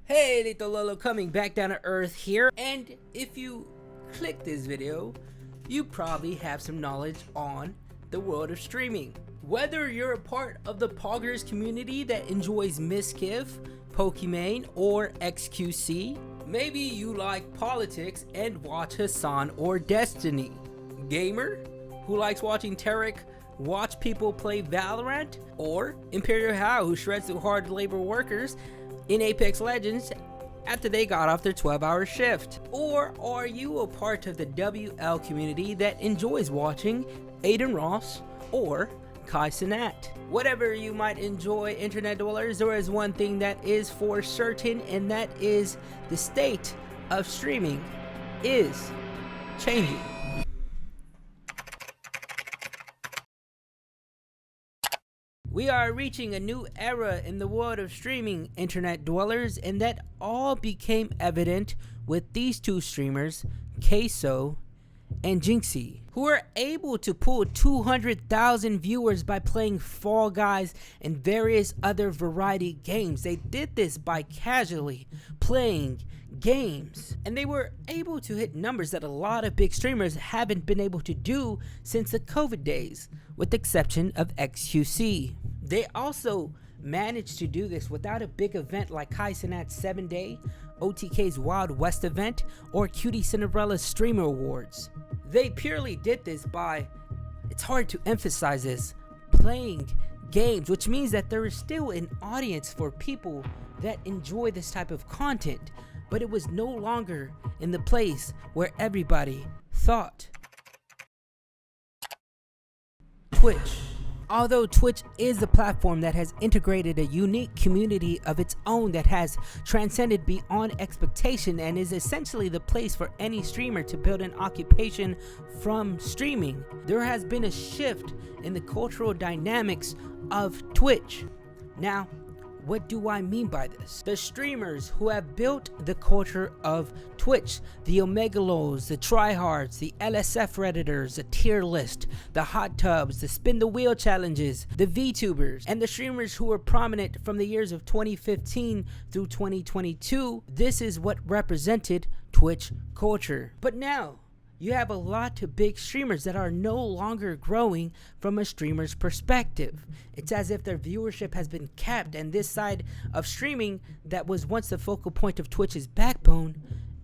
Hey, Little Lolo coming back down to earth here, and if you click this video, you probably have some knowledge on the world of streaming. Whether you're a part of the Poggers community that enjoys Mizkif, Pokimane, or XQC, maybe you like politics and watch Hassan or Destiny. Gamer, who likes watching Tarek watch people play Valorant, or Imperial How, who shreds through hard labor workers in Apex Legends after they got off their 12-hour shift? Or are you a part of the WL community that enjoys watching Aiden Ross or Kai Cenat? Whatever you might enjoy, internet dwellers, there is one thing that is for certain, and that is the state of streaming is changing. We are reaching a new era in the world of streaming, internet dwellers, and that all became evident with these two streamers, Queso and Jinxie, who were able to pull 200,000 viewers by playing Fall Guys and various other variety games. They did this by casually playing games, and they were able to hit numbers that a lot of big streamers haven't been able to do since the COVID days, with the exception of XQC. They also managed to do this without a big event like Kai Cenat's 7-Day, OTK's Wild West event, or Cutie Cinderella's Streamer Awards. They purely did this by, it's hard to emphasize this, playing games, which means that there is still an audience for people that enjoy this type of content, but it was no longer in the place where everybody thought. Twitch. Although Twitch is a platform that has integrated a unique community of its own that has transcended beyond expectation and is essentially the place for any streamer to build an occupation from streaming, there has been a shift in the cultural dynamics of Twitch. Now, what do I mean by this? The streamers who have built the culture of Twitch, the Omegalos, the Tryhards, the LSF Redditors, the tier list, the hot tubs, the spin the wheel challenges, the VTubers, and the streamers who were prominent from the years of 2015 through 2022, this is what represented Twitch culture. But now, you have a lot of big streamers that are no longer growing from a streamer's perspective. It's as if their viewership has been capped, and this side of streaming that was once the focal point of Twitch's backbone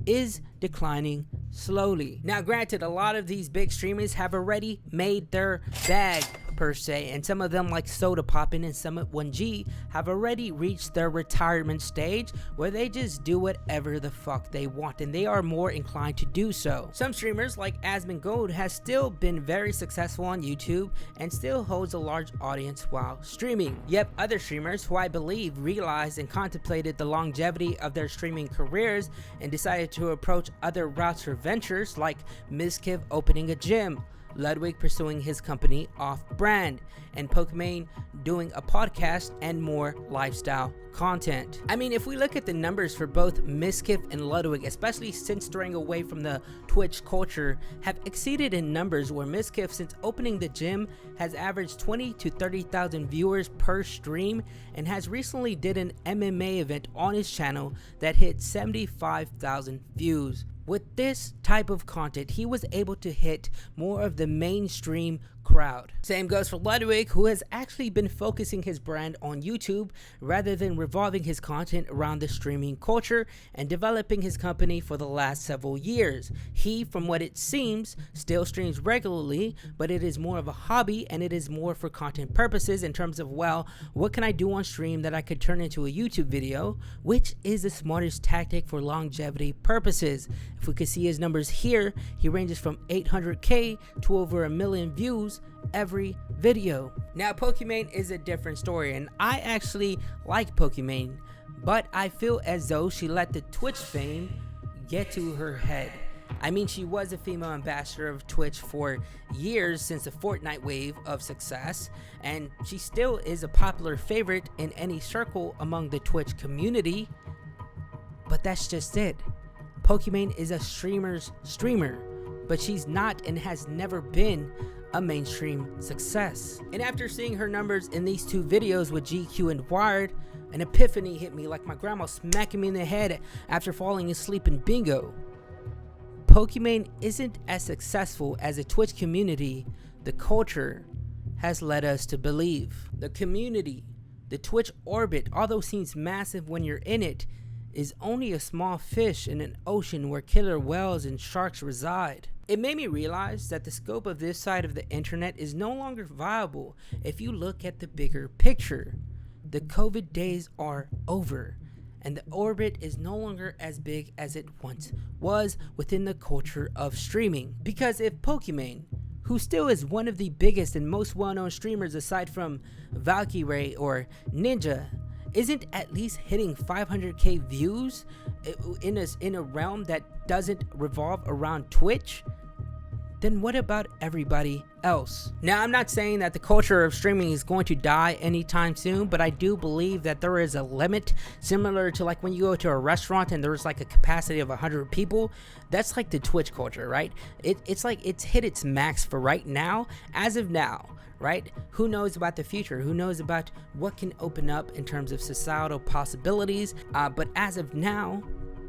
is declining slowly. Now granted, a lot of these big streamers have already made their bag per se, and some of them like Soda Poppin' and Summit 1G have already reached their retirement stage where they just do whatever the fuck they want, and they are more inclined to do so. Some streamers like Asmongold has still been very successful on YouTube and still holds a large audience while streaming. Yet other streamers who I believe realized and contemplated the longevity of their streaming careers and decided to approach other routes or ventures, like Mizkif opening a gym, Ludwig pursuing his company off-brand, and Pokimane doing a podcast and more lifestyle content. I mean, if we look at the numbers for both Mizkif and Ludwig, especially since straying away from the Twitch culture, have exceeded in numbers, where Mizkif, since opening the gym, has averaged 20 to 30,000 viewers per stream, and has recently did an MMA event on his channel that hit 75,000 views. With this type of content, he was able to hit more of the mainstream crowd. Same goes for Ludwig, who has actually been focusing his brand on YouTube rather than revolving his content around the streaming culture and developing his company for the last several years. He, from what it seems, still streams regularly, but it is more of a hobby, and it is more for content purposes in terms of, well, what can I do on stream that I could turn into a YouTube video, which is the smartest tactic for longevity purposes. If we could see his numbers here, he ranges from 800k to over 1 million views every video. Now Pokimane is a different story, and I actually like Pokimane, but I feel as though she let the Twitch fame get to her head. I mean, she was a female ambassador of Twitch for years since the Fortnite wave of success, and she still is a popular favorite in any circle among the Twitch community, but that's just it. Pokimane is a streamer's streamer, but she's not and has never been a mainstream success. And after seeing her numbers in these two videos with GQ and Wired, An epiphany hit me like my grandma smacking me in the head after falling asleep in bingo. Pokimane isn't as successful as the Twitch community the culture has led us to believe. The community, the Twitch orbit, although seems massive when you're in it, is only a small fish in an ocean where killer whales and sharks reside. It made me realize that the scope of this side of the internet is no longer viable if you look at the bigger picture. The COVID days are over, and the orbit is no longer as big as it once was within the culture of streaming. Because if Pokimane, who still is one of the biggest and most well-known streamers aside from Valkyrae or Ninja, isn't at least hitting 500k views in a realm that doesn't revolve around Twitch, then what about everybody else? Now, I'm not saying that the culture of streaming is going to die anytime soon, but I do believe that there is a limit, similar to like when you go to a restaurant and there's like a capacity of 100 people. That's like the Twitch culture, right? It's like it's hit its max for right now, as of now, right? Who knows about the future? Who knows about what can open up in terms of societal possibilities? But as of now,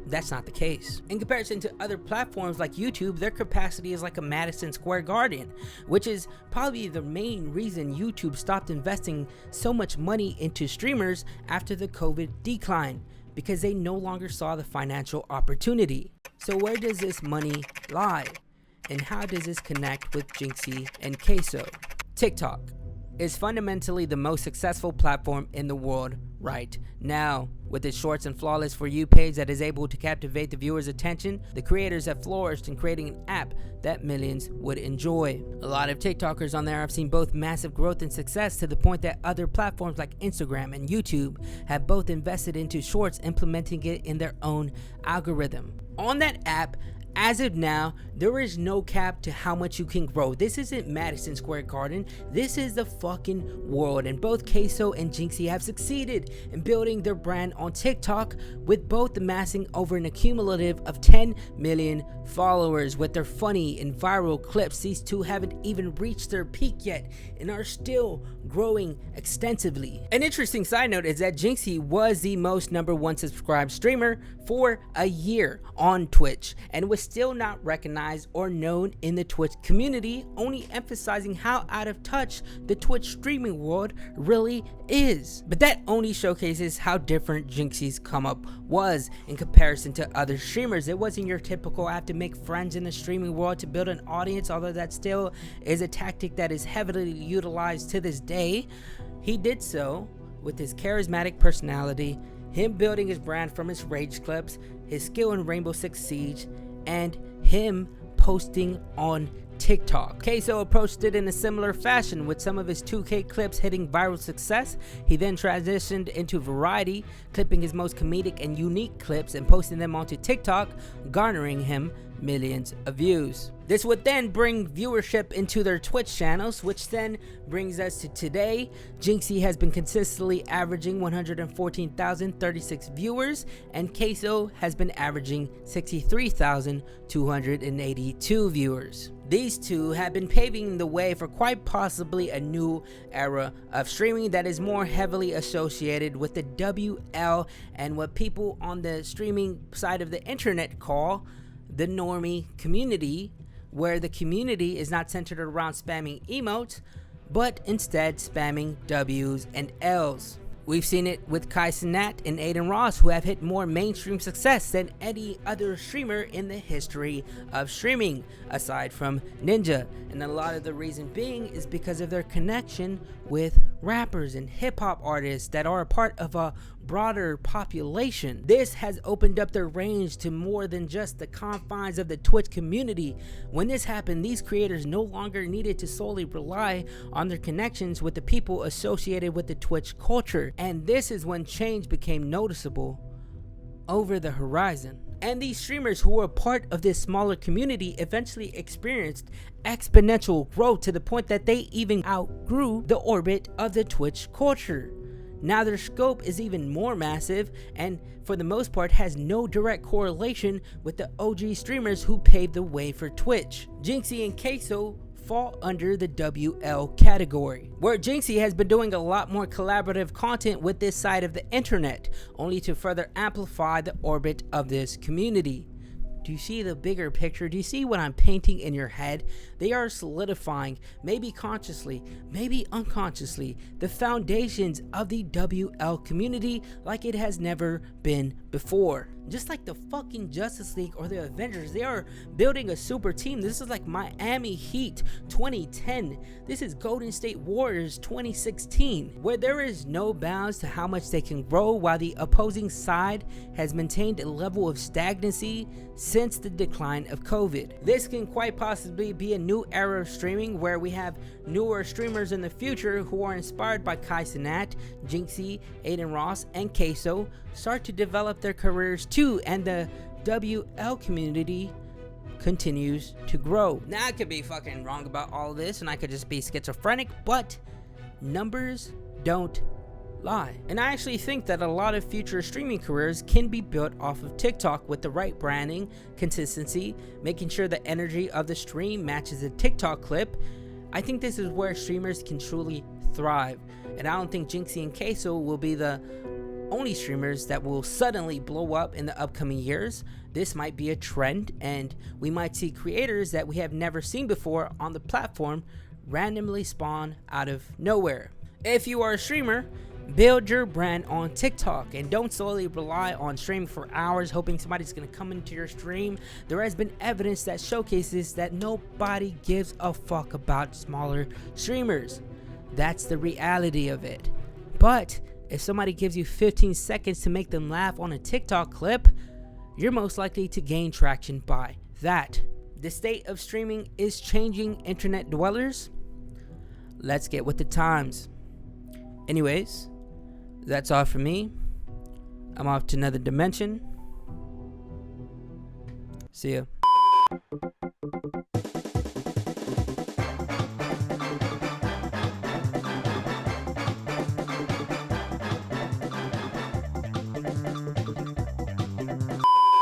that's not the case. In comparison to other platforms like YouTube, their capacity is like a Madison Square Garden, which is probably the main reason YouTube stopped investing so much money into streamers after the COVID decline, because they no longer saw the financial opportunity. So where does this money lie? And how does this connect with Jynxzi and Queso? TikTok is fundamentally the most successful platform in the world right now. With its shorts and flawless For You page that is able to captivate the viewer's attention, the creators have flourished in creating an app that millions would enjoy. A lot of TikTokers on there have seen both massive growth and success, to the point that other platforms like Instagram and YouTube have both invested into shorts, implementing it in their own algorithm. On that app, as of now, there is no cap to how much you can grow. This isn't Madison Square Garden. This is the fucking world. And both Queso and Jynxzi have succeeded in building their brand on TikTok, with both amassing over an accumulative of 10 million followers with their funny and viral clips. These two haven't even reached their peak yet and are still growing extensively. An interesting side note is that Jynxzi was the most #1 subscribed streamer for a year on Twitch and was still not recognized or known in the Twitch community, only emphasizing how out of touch the Twitch streaming world really is. But that only showcases how different Jynxzi's come up was in comparison to other streamers. It wasn't your typical I have to make friends in the streaming world to build an audience, although that still is a tactic that is heavily utilized to this day. He did so with his charismatic personality, him building his brand from his rage clips, his skill in Rainbow Six Siege, and him posting on TikTok. Queso approached it in a similar fashion, with some of his 2K clips hitting viral success. He then transitioned into variety, clipping his most comedic and unique clips and posting them onto TikTok, garnering him millions of views. This would then bring viewership into their Twitch channels, which then brings us to today. Jynxzi has been consistently averaging 114,036 viewers, and Queso has been averaging 63,282 viewers. These two have been paving the way for quite possibly a new era of streaming that is more heavily associated with the WL and what people on the streaming side of the internet call the normie community, where the community is not centered around spamming emotes, but instead spamming W's and L's. We've seen it with Kai Cenat and Adin Ross, who have hit more mainstream success than any other streamer in the history of streaming, aside from Ninja. And a lot of the reason being is because of their connection with rappers and hip-hop artists that are a part of a broader population. This has opened up their range to more than just the confines of the Twitch community. When this happened, these creators no longer needed to solely rely on their connections with the people associated with the Twitch culture. And this is when change became noticeable over the horizon. And these streamers who were a part of this smaller community eventually experienced exponential growth to the point that they even outgrew the orbit of the Twitch culture. Now their scope is even more massive, and for the most part has no direct correlation with the OG streamers who paved the way for Twitch. Jynxzi and Queso fall under the WL category, where Jynxzi has been doing a lot more collaborative content with this side of the internet, only to further amplify the orbit of this community. Do you see the bigger picture? Do you see what I'm painting in your head? They are solidifying, maybe consciously, maybe unconsciously, the foundations of the WL community like it has never been before. Just like the fucking Justice League or the Avengers, they are building a super team. This is like Miami Heat 2010. This is Golden State Warriors 2016, where there is no bounds to how much they can grow, while the opposing side has maintained a level of stagnancy since the decline of COVID. This can quite possibly be a new era of streaming, where we have newer streamers in the future who are inspired by Kai Cenat, Jynxzi, Adin Ross, and Queso start to develop their careers too, and the WL community continues to grow. Now, I could be fucking wrong about all this, and I could just be schizophrenic, but numbers don't lie. And I actually think that a lot of future streaming careers can be built off of TikTok with the right branding, consistency, making sure the energy of the stream matches the TikTok clip. I think this is where streamers can truly thrive, and I don't think Jynxzi and Queso will be the only streamers that will suddenly blow up in the upcoming years. This might be a trend, and we might see creators that we have never seen before on the platform randomly spawn out of nowhere. If you are a streamer, build your brand on TikTok and don't solely rely on streaming for hours hoping somebody's gonna come into your stream. There has been evidence that showcases that nobody gives a fuck about smaller streamers. That's the reality of it. But if somebody gives you 15 seconds to make them laugh on a TikTok clip, you're most likely to gain traction by that. The state of streaming is changing internet dwellers. Let's get with the times. Anyways, that's all for me. I'm off to another dimension. See ya.